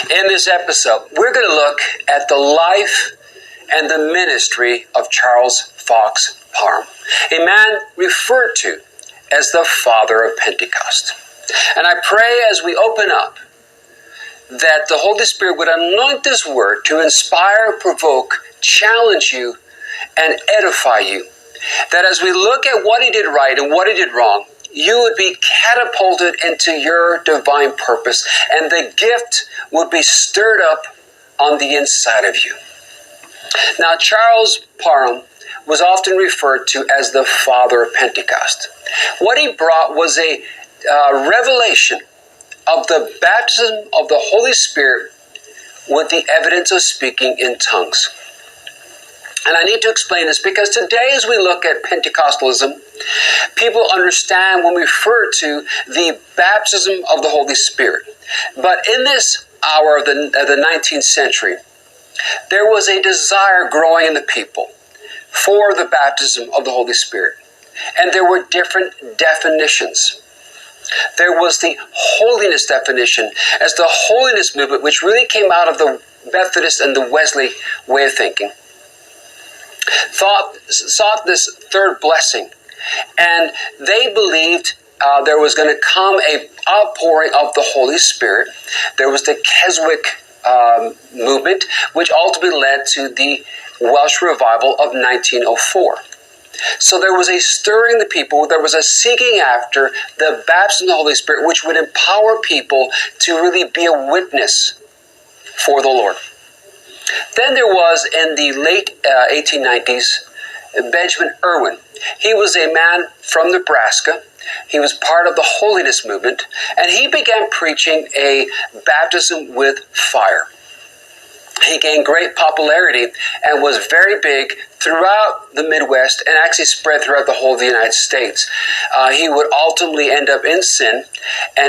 In this episode, we're going to look at the life and the ministry of Charles Fox Parham, a man referred to as the father of Pentecost. And I pray as we open up that the Holy Spirit would anoint this word to inspire, provoke, challenge you, and edify you. That as we look at what he did right and what he did wrong, you would be catapulted into your divine purpose, and the gift would be stirred up on the inside of you. Now, Charles Parham was often referred to as the father of Pentecost. What he brought was a revelation of the baptism of the Holy Spirit with the evidence of speaking in tongues. And I need to explain this because today as we look at Pentecostalism, people understand when we refer to the baptism of the Holy Spirit. But in this hour of the 19th century, there was a desire growing in the people for the baptism of the Holy Spirit. And there were different definitions. There was the holiness definition as the holiness movement, which really came out of the Methodist and the Wesley way of thinking. Sought this third blessing, and they believed there was going to come a outpouring of the Holy Spirit. There was the Keswick movement, which ultimately led to the Welsh revival of 1904. So there was a stirring the people, there was a seeking after the baptism of the Holy Spirit, which would empower people to really be a witness for the Lord. Then there was, in the late 1890s, Benjamin Irwin. He was a man from Nebraska. He was part of the holiness movement, and he began preaching a baptism with fire. He gained great popularity and was very big throughout the Midwest and actually spread throughout the whole of the United States. He would ultimately end up in sin and